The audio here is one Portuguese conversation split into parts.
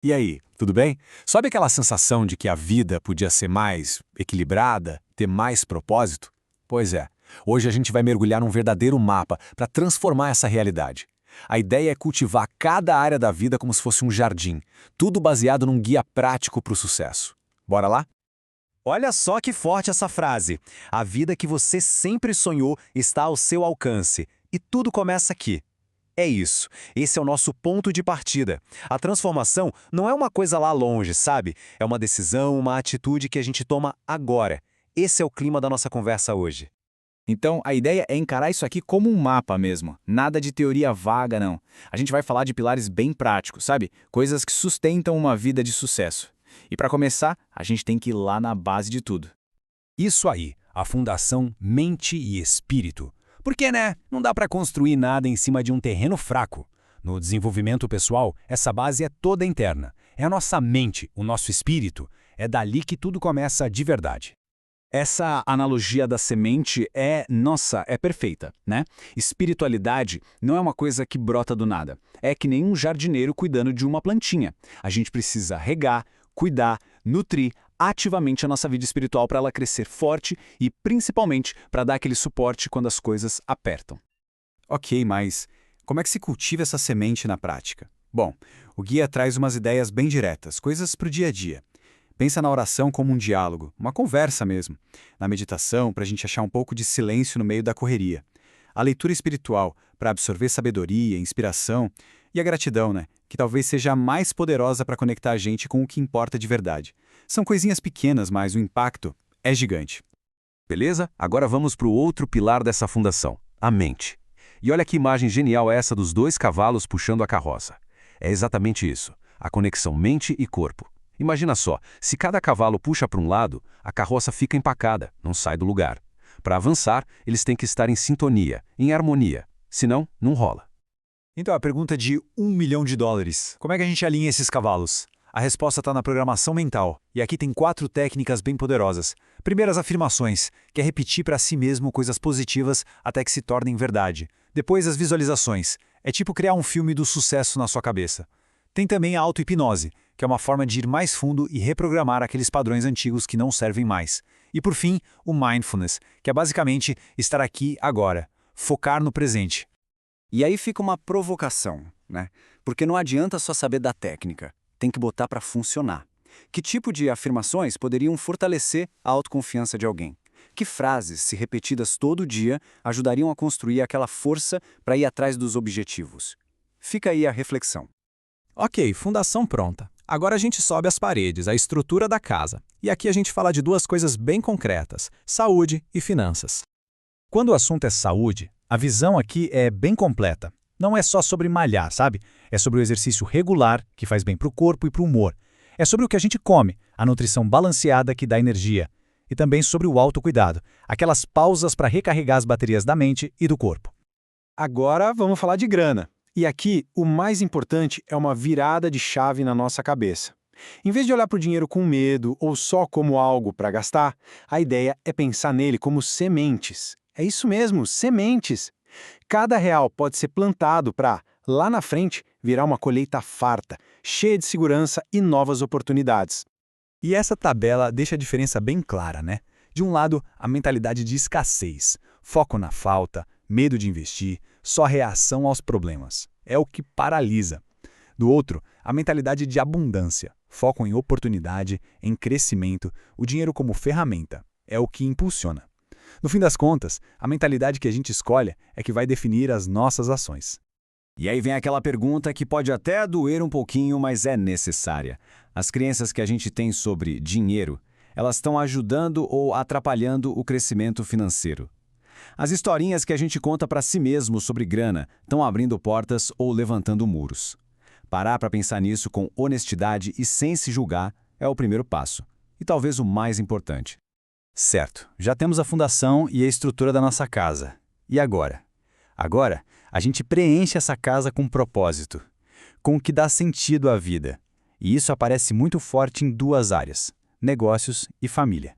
E aí, tudo bem? Sabe aquela sensação de que a vida podia ser mais equilibrada, ter mais propósito? Pois é, hoje a gente vai mergulhar num verdadeiro mapa para transformar essa realidade. A ideia é cultivar cada área da vida como se fosse um jardim, tudo baseado num guia prático para o sucesso. Bora lá? Olha só que forte essa frase. A vida que você sempre sonhou está ao seu alcance. E tudo começa aqui. É isso. Esse é o nosso ponto de partida. A transformação não é uma coisa lá longe, sabe? É uma decisão, uma atitude que a gente toma agora. Esse é o clima da nossa conversa hoje. Então, a ideia é encarar isso aqui como um mapa mesmo. Nada de teoria vaga, não. A gente vai falar de pilares bem práticos, sabe? Coisas que sustentam uma vida de sucesso. E para começar, a gente tem que ir lá na base de tudo. Isso aí, a fundação mente e espírito. Porque, né, não dá para construir nada em cima de um terreno fraco. No desenvolvimento pessoal, essa base é toda interna. É a nossa mente, o nosso espírito. É dali que tudo começa de verdade. Essa analogia da semente é perfeita, né? Espiritualidade não é uma coisa que brota do nada. É que nem um jardineiro cuidando de uma plantinha. A gente precisa regar, cuidar, nutrir ativamente a nossa vida espiritual para ela crescer forte e, principalmente, para dar aquele suporte quando as coisas apertam. Ok, mas como é que se cultiva essa semente na prática? Bom, o guia traz umas ideias bem diretas, coisas para o dia a dia. Pensa na oração como um diálogo, uma conversa mesmo. Na meditação, para a gente achar um pouco de silêncio no meio da correria. A leitura espiritual, para absorver sabedoria, inspiração. E a gratidão, né? Que talvez seja a mais poderosa para conectar a gente com o que importa de verdade. São coisinhas pequenas, mas o impacto é gigante. Beleza? Agora vamos para o outro pilar dessa fundação, a mente. E olha que imagem genial é essa dos dois cavalos puxando a carroça. É exatamente isso, a conexão mente e corpo. Imagina só, se cada cavalo puxa para um lado, a carroça fica empacada, não sai do lugar. Para avançar, eles têm que estar em sintonia, em harmonia, senão não rola. Então, a pergunta de $1 milhão. Como é que a gente alinha esses cavalos? A resposta está na programação mental. E aqui tem 4 técnicas bem poderosas. Primeiro, as afirmações, que é repetir para si mesmo coisas positivas até que se tornem verdade. Depois, as visualizações. É tipo criar um filme do sucesso na sua cabeça. Tem também a auto-hipnose, que é uma forma de ir mais fundo e reprogramar aqueles padrões antigos que não servem mais. E por fim, o mindfulness, que é basicamente estar aqui agora, focar no presente. E aí fica uma provocação, né? Porque não adianta só saber da técnica, tem que botar para funcionar. Que tipo de afirmações poderiam fortalecer a autoconfiança de alguém? Que frases, se repetidas todo dia, ajudariam a construir aquela força para ir atrás dos objetivos? Fica aí a reflexão. Ok, fundação pronta. Agora a gente sobe as paredes, a estrutura da casa. E aqui a gente fala de duas coisas bem concretas: saúde e finanças. Quando o assunto é saúde, a visão aqui é bem completa. Não é só sobre malhar, sabe? É sobre o exercício regular, que faz bem para o corpo e para o humor. É sobre o que a gente come, a nutrição balanceada que dá energia. E também sobre o autocuidado, aquelas pausas para recarregar as baterias da mente e do corpo. Agora vamos falar de grana. E aqui, o mais importante é uma virada de chave na nossa cabeça. Em vez de olhar para o dinheiro com medo ou só como algo para gastar, a ideia é pensar nele como sementes. É isso mesmo, sementes. Cada real pode ser plantado para, lá na frente, virar uma colheita farta, cheia de segurança e novas oportunidades. E essa tabela deixa a diferença bem clara, né? De um lado, a mentalidade de escassez, foco na falta, medo de investir, só reação aos problemas. É o que paralisa. Do outro, a mentalidade de abundância, foco em oportunidade, em crescimento, o dinheiro como ferramenta. É o que impulsiona. No fim das contas, a mentalidade que a gente escolhe é que vai definir as nossas ações. E aí vem aquela pergunta que pode até doer um pouquinho, mas é necessária. As crenças que a gente tem sobre dinheiro, elas estão ajudando ou atrapalhando o crescimento financeiro? As historinhas que a gente conta para si mesmo sobre grana estão abrindo portas ou levantando muros. Parar para pensar nisso com honestidade e sem se julgar é o primeiro passo. E talvez o mais importante. Certo, já temos a fundação e a estrutura da nossa casa. E agora? Agora, a gente preenche essa casa com propósito, com o que dá sentido à vida. E isso aparece muito forte em 2 áreas: negócios e família.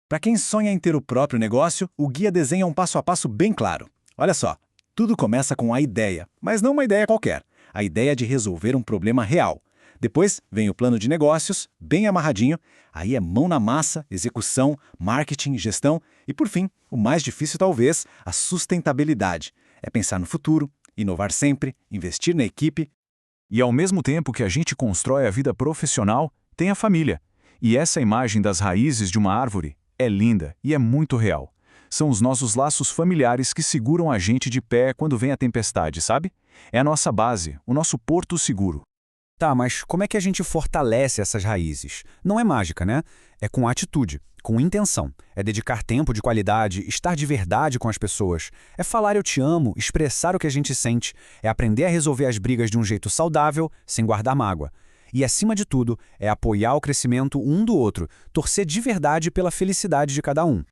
Para quem sonha em ter o próprio negócio, o guia desenha um passo a passo bem claro. Olha só, tudo começa com a ideia, mas não uma ideia qualquer. A ideia de resolver um problema real. Depois vem o plano de negócios, bem amarradinho, aí é mão na massa, execução, marketing, gestão e, por fim, o mais difícil talvez, a sustentabilidade. É pensar no futuro, inovar sempre, investir na equipe. E ao mesmo tempo que a gente constrói a vida profissional, tem a família. E essa imagem das raízes de uma árvore é linda e é muito real. São os nossos laços familiares que seguram a gente de pé quando vem a tempestade, sabe? É a nossa base, o nosso porto seguro. Tá, mas como é que a gente fortalece essas raízes? Não é mágica, né? É com atitude, com intenção. É dedicar tempo de qualidade, estar de verdade com as pessoas. É falar eu te amo, expressar o que a gente sente. É aprender a resolver as brigas de um jeito saudável, sem guardar mágoa. E, acima de tudo, é apoiar o crescimento um do outro, torcer de verdade pela felicidade de cada um.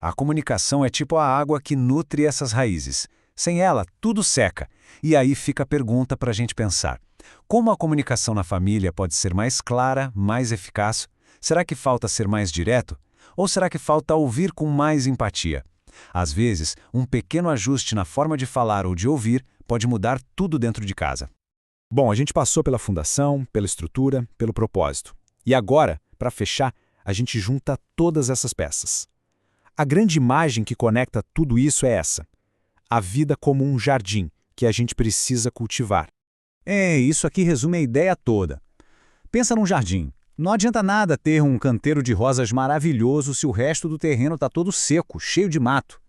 A comunicação é tipo a água que nutre essas raízes. Sem ela, tudo seca. E aí fica a pergunta para a gente pensar. Como a comunicação na família pode ser mais clara, mais eficaz? Será que falta ser mais direto? Ou será que falta ouvir com mais empatia? Às vezes, um pequeno ajuste na forma de falar ou de ouvir pode mudar tudo dentro de casa. Bom, a gente passou pela fundação, pela estrutura, pelo propósito. E agora, para fechar, a gente junta todas essas peças. A grande imagem que conecta tudo isso é essa. A vida como um jardim que a gente precisa cultivar. Isso aqui resume a ideia toda. Pensa num jardim. Não adianta nada ter um canteiro de rosas maravilhoso se o resto do terreno está todo seco, cheio de mato.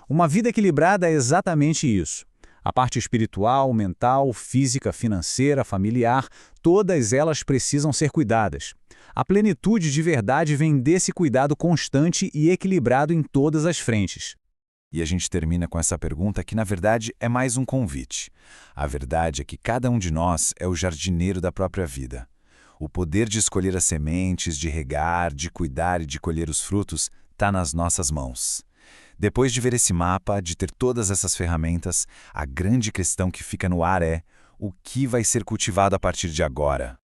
Uma vida equilibrada é exatamente isso. A parte espiritual, mental, física, financeira, familiar, todas elas precisam ser cuidadas. A plenitude de verdade vem desse cuidado constante e equilibrado em todas as frentes. E a gente termina com essa pergunta que, na verdade, é mais um convite. A verdade é que cada um de nós é o jardineiro da própria vida. O poder de escolher as sementes, de regar, de cuidar e de colher os frutos está nas nossas mãos. Depois de ver esse mapa, de ter todas essas ferramentas, a grande questão que fica no ar é: o que vai ser cultivado a partir de agora?